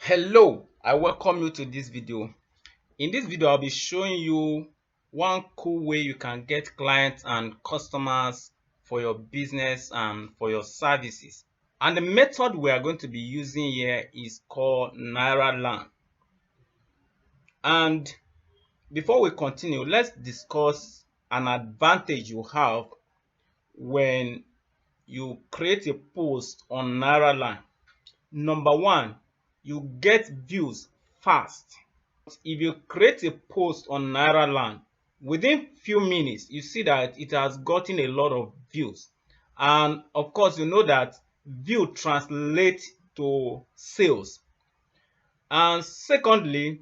Hello, I welcome you to this video. In this video, I'll be showing you one cool way you can get clients and customers for your business and for your services. And the method we are going to be using here is called Nairaland. And before we continue, let's discuss an advantage you have when you create a post on Nairaland. Number one, you get views fast. If you create a post on Nairaland, within few minutes, you see that it has gotten a lot of views. And of course, you know that view translate to sales. And secondly,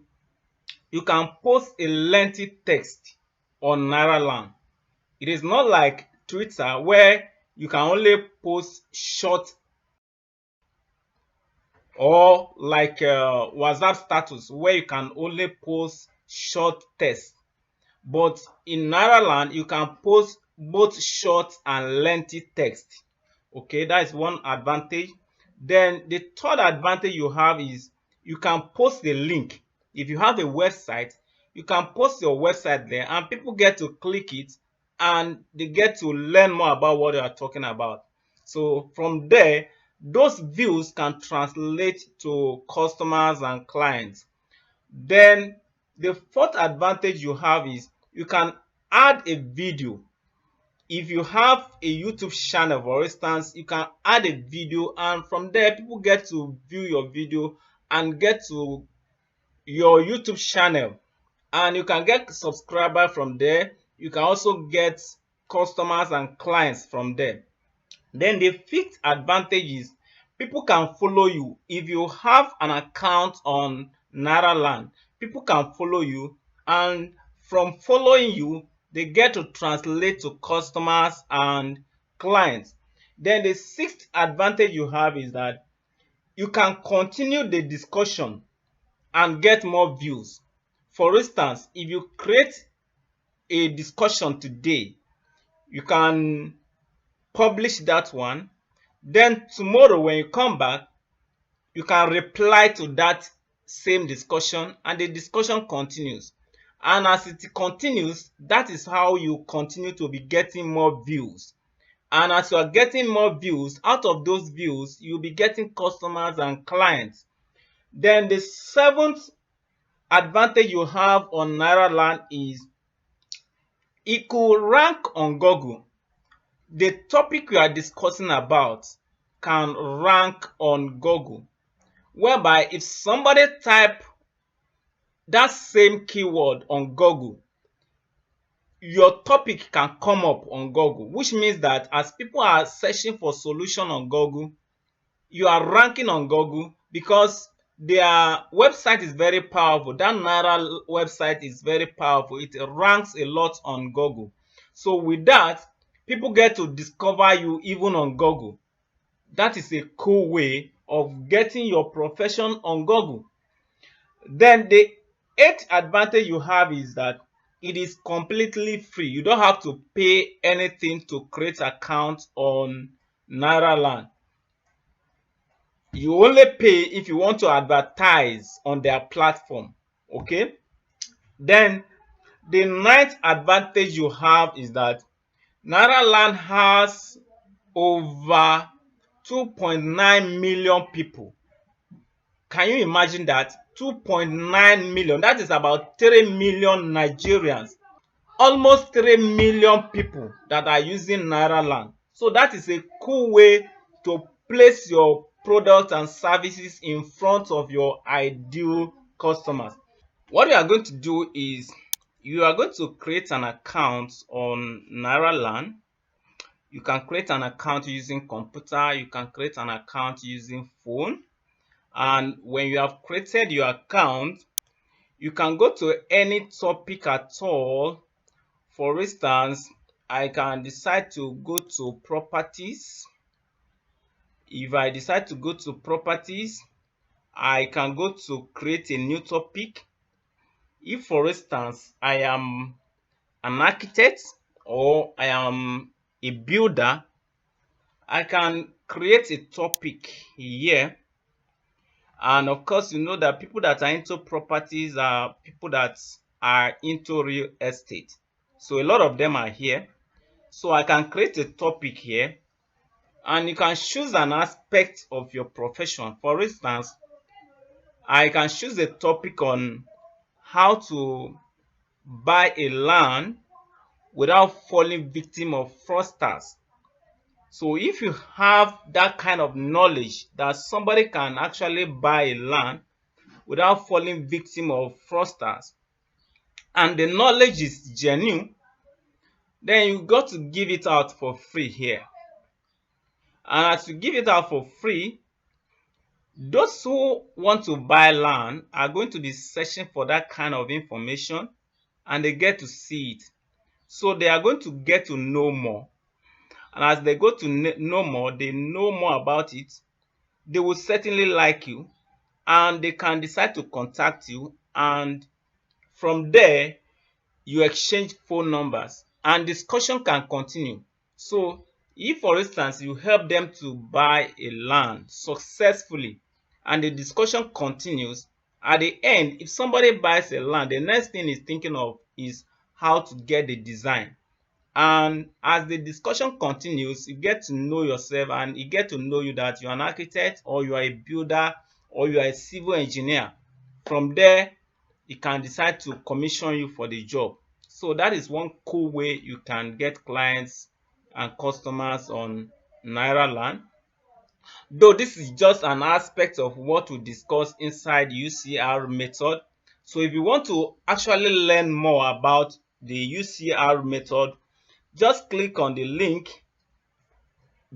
you can post a lengthy text on Nairaland. It is not like Twitter where you can only post short, or like WhatsApp status where you can only post short text. But in Nairaland, you can post both short and lengthy text. Okay, that is one advantage. Then the third advantage you have is you can post the link. If you have a website, you can post your website there and people get to click it and they get to learn more about what you are talking about. So from there, those views can translate to customers and clients. Then the fourth advantage you have is you can add a video. If you have a YouTube channel, for instance, you can add a video and from there people get to view your video and get to your YouTube channel, and you can get subscribers from there. You can also get customers and clients from there. Then the fifth advantage is people can follow you. If you have an account on Nairaland, people can follow you, and from following you, they get to translate to customers and clients. Then the sixth advantage you have is that you can continue the discussion and get more views. For instance, if you create a discussion today, you can publish that one. Then tomorrow when you come back, you can reply to that same discussion and the discussion continues. And as it continues, that is how you continue to be getting more views. And as you are getting more views, out of those views, you'll be getting customers and clients. Then the seventh advantage you have on Nairaland is it could rank on Google. The topic we are discussing about can rank on Google, whereby if somebody type that same keyword on Google, your topic can come up on Google, which means that as people are searching for solution on Google, you are ranking on Google because their website is very powerful. That Naira website is very powerful. It ranks a lot on Google. So with that, people get to discover you even on Google. That is a cool way of getting your profession on Google. Then the eighth advantage you have is that it is completely free. You don't have to pay anything to create account on Nairaland. You only pay if you want to advertise on their platform. Okay. Then the ninth advantage you have is that Nairaland has over 2.9 million people. Can you imagine that? 2.9 million. That is about 3 million Nigerians. Almost 3 million people that are using Nairaland. So that is a cool way to place your products and services in front of your ideal customers. What you are going to do is you are going to create an account on Nairaland. You can create an account using computer. You can create an account using phone. And when you have created your account, you can go to any topic at all. For instance, I can decide to go to properties. If I decide to go to properties, I can go to create a new topic. If, for instance, I am an architect or I am a builder, I can create a topic here And of course, you know that people that are into properties are people that are into real estate. So a lot of them are here. So I can create a topic here, and you can choose an aspect of your profession. For instance, I can choose a topic on how to buy a land without falling victim of fraudsters. So if you have that kind of knowledge that somebody can actually buy a land without falling victim of fraudsters, and the knowledge is genuine, then you got to give it out for free here. And as you give it out for free, those who want to buy land are going to be searching for that kind of information, and they get to see it. So they are going to get to know more. And as they go to know more, they know more about it. They will certainly like you, and they can decide to contact you. And from there, you exchange phone numbers and discussion can continue. So if for instance you help them to buy a land successfully and the discussion continues, at the end, if somebody buys a land, the next thing he's thinking of is how to get the design. And as the discussion continues, you get to know yourself and you get to know you that you're an architect or you are a builder or you are a civil engineer. From there, he can decide to commission you for the job. So that is one cool way you can get clients and customers on Nairaland. Though this is just an aspect of what we discuss inside UCR method. So if you want to actually learn more about the UCR method, just click on the link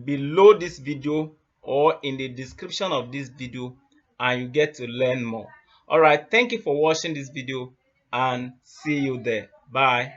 below this video or in the description of this video and you get to learn more. All right, thank you for watching this video and see you there. Bye.